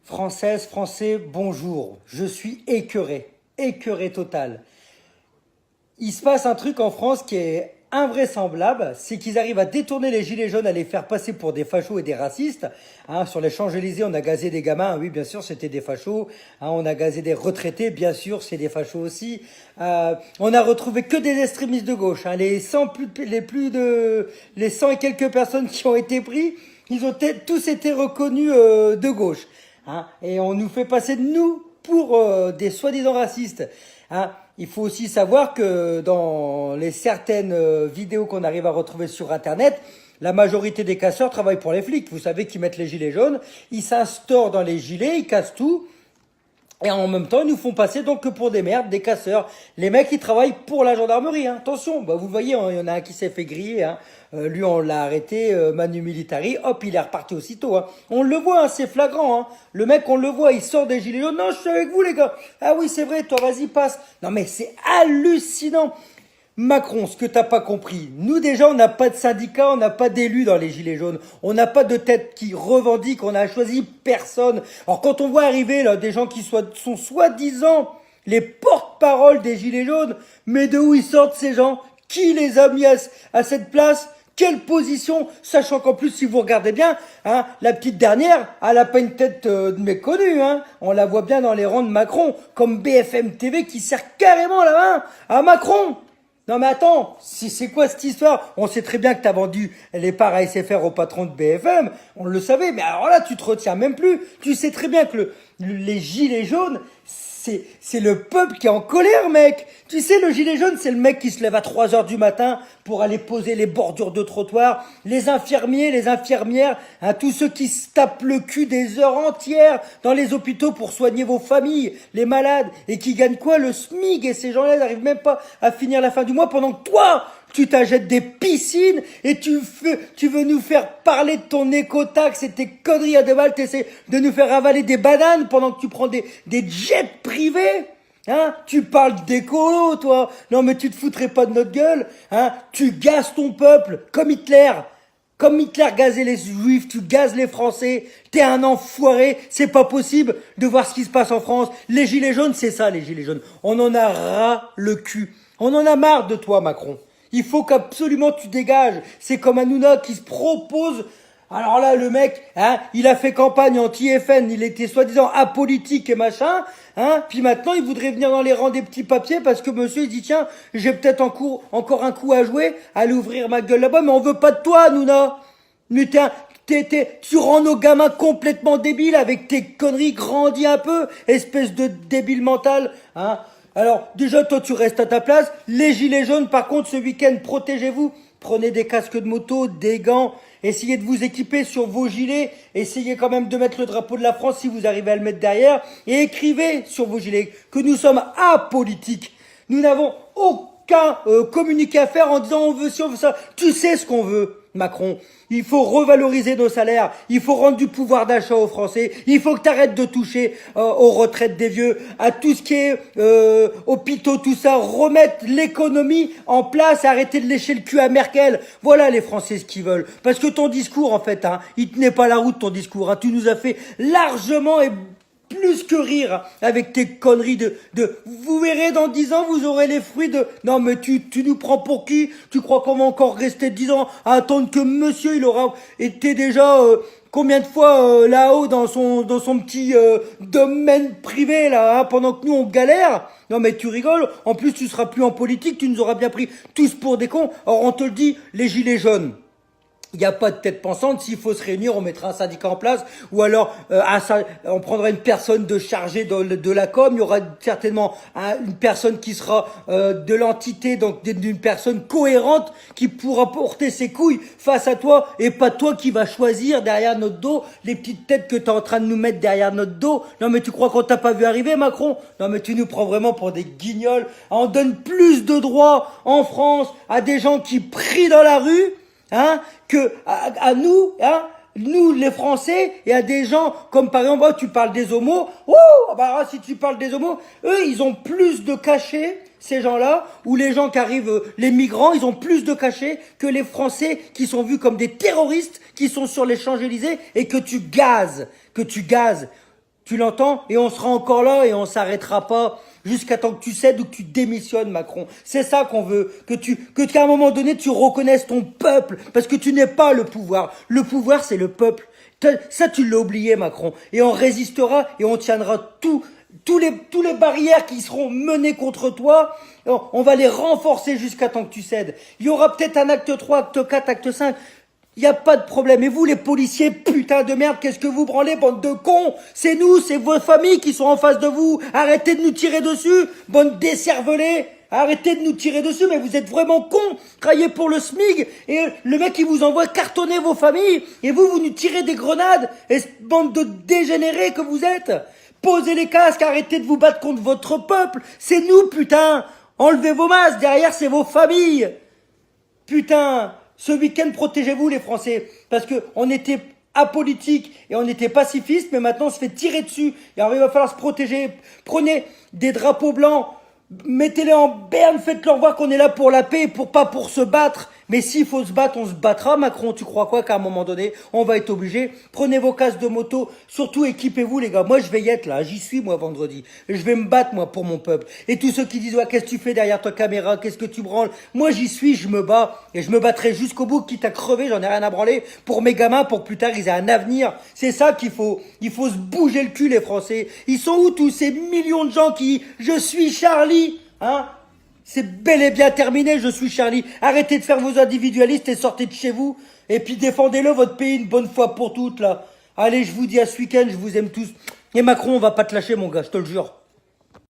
Françaises, Français, bonjour. Je suis écœuré total. Il se passe un truc en France qui est invraisemblable, c'est qu'ils arrivent à détourner les gilets jaunes, à les faire passer pour des fachos et des racistes. Sur les Champs-Élysées, on a gazé des gamins, oui bien sûr c'était des fachos. On a gazé des retraités, bien sûr c'est des fachos aussi. On a retrouvé que des extrémistes de gauche. Les 100 et quelques personnes qui ont été pris, ils ont tous été reconnus de gauche. Et on nous fait passer de nous pour des soi-disant racistes. Il faut aussi savoir que dans les certaines vidéos qu'on arrive à retrouver sur Internet, la majorité des casseurs travaillent pour les flics. Vous savez qu'ils mettent les gilets jaunes, ils s'instaurent dans les gilets, ils cassent tout. Et en même temps, ils nous font passer donc que pour des merdes, des casseurs. Les mecs, ils travaillent pour la gendarmerie. Attention, vous voyez, il y en a un qui s'est fait griller. Lui, on l'a arrêté, Manu Militari. Hop, il est reparti aussitôt. On le voit, c'est flagrant. Le mec, on le voit, il sort des gilets jaunes. Non, je suis avec vous, les gars. Ah oui, c'est vrai, toi, vas-y, passe. Non, mais c'est hallucinant. Macron, ce que t'as pas compris, nous déjà on n'a pas de syndicat, on n'a pas d'élus dans les gilets jaunes, on n'a pas de tête qui revendique, on n'a choisi personne. Alors quand on voit arriver là des gens qui sont soi-disant les porte-parole des gilets jaunes, mais de où ils sortent ces gens? Qui les a mis à cette place? Quelle position? Sachant qu'en plus, si vous regardez bien, la petite dernière, elle a pas une tête méconnue. On la voit bien dans les rangs de Macron, comme BFM TV qui sert carrément la main à Macron. Non mais attends, c'est quoi cette histoire? On sait très bien que t'as vendu les parts à SFR au patron de BFM, on le savait, mais alors là tu te retiens même plus. Tu sais très bien que les gilets jaunes, c'est le peuple qui est en colère, mec. Tu sais, le gilet jaune, c'est le mec qui se lève à 3 heures du matin pour aller poser les bordures de trottoir, les infirmiers, les infirmières, tous ceux qui se tapent le cul des heures entières dans les hôpitaux pour soigner vos familles, les malades, et qui gagnent quoi? Le SMIC, et ces gens-là n'arrivent même pas à finir la fin du mois pendant que toi, tu t'achètes des piscines et tu veux nous faire parler de ton écotaxe et tes conneries à deux balles, t'essaies de nous faire avaler des bananes pendant que tu prends des jets privés. Tu parles d'écolo, toi. Non, mais tu te foutrais pas de notre gueule. Tu gazes ton peuple, comme Hitler. Comme Hitler gazait les Juifs, tu gazes les Français. T'es un enfoiré. C'est pas possible de voir ce qui se passe en France. Les gilets jaunes, c'est ça, les gilets jaunes. On en a ras le cul. On en a marre de toi, Macron. Il faut qu'absolument tu dégages. C'est comme Hanouna qui se propose. Alors là, le mec, il a fait campagne anti-FN, il était soi-disant apolitique et machin, puis maintenant il voudrait venir dans les rangs des petits papiers parce que monsieur il dit tiens, j'ai peut-être encore un coup à jouer, aller ouvrir ma gueule là-bas, mais on veut pas de toi, Hanouna. Mais tu rends nos gamins complètement débiles avec tes conneries, grandis un peu, espèce de débile mental, Alors, déjà, toi, tu restes à ta place. Les gilets jaunes, par contre, ce week-end, protégez-vous. Prenez des casques de moto, des gants. Essayez de vous équiper sur vos gilets. Essayez quand même de mettre le drapeau de la France si vous arrivez à le mettre derrière. Et écrivez sur vos gilets que nous sommes apolitiques. Nous n'avons aucun communiqué à faire en disant on veut ci, on veut ça. Tu sais ce qu'on veut. Macron, il faut revaloriser nos salaires, il faut rendre du pouvoir d'achat aux Français, il faut que tu arrêtes de toucher aux retraites des vieux, à tout ce qui est hôpitaux, tout ça, remettre l'économie en place, arrêter de lécher le cul à Merkel. Voilà les Français ce qu'ils veulent. Parce que ton discours, en fait, il tenait pas la route ton discours. Tu nous as fait largement et plus que rire avec tes conneries vous verrez dans 10 ans vous aurez les fruits de non mais tu nous prends pour qui? Tu crois qu'on va encore rester 10 ans à attendre que monsieur il aura été déjà combien de fois là-haut dans son petit domaine privé là pendant que nous on galère? Non mais tu rigoles, en plus tu seras plus en politique, tu nous auras bien pris tous pour des cons. Or on te le dit, les gilets jaunes, il n'y a pas de tête pensante. S'il faut se réunir, on mettra un syndicat en place, ou alors on prendra une personne de chargée de la com. Il y aura certainement une personne qui sera de l'entité, donc d'une personne cohérente qui pourra porter ses couilles face à toi, et pas toi qui va choisir derrière notre dos les petites têtes que tu es en train de nous mettre derrière notre dos. Non mais tu crois qu'on t'a pas vu arriver, Macron? Non mais tu nous prends vraiment pour des guignols. On donne plus de droits en France à des gens qui prient dans la rue, que à nous, nous les Français, et à des gens comme par exemple, tu parles des homos, si tu parles des homos, eux ils ont plus de cachets, ces gens-là, ou les gens qui arrivent, les migrants, ils ont plus de cachets que les Français qui sont vus comme des terroristes, qui sont sur les Champs-Élysées et que tu gazes. Tu l'entends? Et on sera encore là et on s'arrêtera pas jusqu'à temps que tu cèdes ou que tu démissionnes, Macron. C'est ça qu'on veut, qu'à un moment donné, tu reconnaisses ton peuple, parce que tu n'es pas le pouvoir. Le pouvoir, c'est le peuple. Ça, tu l'as oublié, Macron. Et on résistera et on tiendra tous les barrières qui seront menées contre toi. On va les renforcer jusqu'à temps que tu cèdes. Il y aura peut-être un acte 3, acte 4, acte 5. Il n'y a pas de problème. Et vous, les policiers, putain de merde, qu'est-ce que vous branlez, bande de cons? C'est nous, c'est vos familles qui sont en face de vous. Arrêtez de nous tirer dessus, bande décervelée. Arrêtez de nous tirer dessus, mais vous êtes vraiment cons. Travaillez pour le SMIG et le mec il vous envoie cartonner vos familles et vous nous tirez des grenades. Et bande de dégénérés que vous êtes. Posez les casques, arrêtez de vous battre contre votre peuple. C'est nous, putain. Enlevez vos masques, derrière c'est vos familles. Putain, ce week-end, protégez-vous les Français. Parce que on était apolitique et on était pacifiste, mais maintenant on se fait tirer dessus. Et alors il va falloir se protéger. Prenez des drapeaux blancs, mettez-les en berne, faites-leur voir qu'on est là pour la paix, pas pour se battre. Mais s'il faut se battre, on se battra, Macron. Tu crois quoi qu'à un moment donné, on va être obligé? Prenez vos casques de moto, surtout équipez-vous les gars. Moi je vais y être là, j'y suis moi vendredi. Je vais me battre moi pour mon peuple. Et tous ceux qui disent ouais, qu'est-ce que tu fais derrière ta caméra, qu'est-ce que tu branles? Moi j'y suis, je me bats. Et je me battrai jusqu'au bout, quitte à crever, j'en ai rien à branler. Pour mes gamins, pour que plus tard ils aient un avenir. C'est ça qu'il faut. Il faut se bouger le cul les Français. Ils sont où tous ces millions de gens qui... Je suis Charlie, hein? C'est bel et bien terminé, je suis Charlie. Arrêtez de faire vos individualistes et sortez de chez vous. Et puis défendez-le, votre pays, une bonne fois pour toutes, là. Allez, je vous dis à ce week-end, je vous aime tous. Et Macron, on va pas te lâcher, mon gars, je te le jure.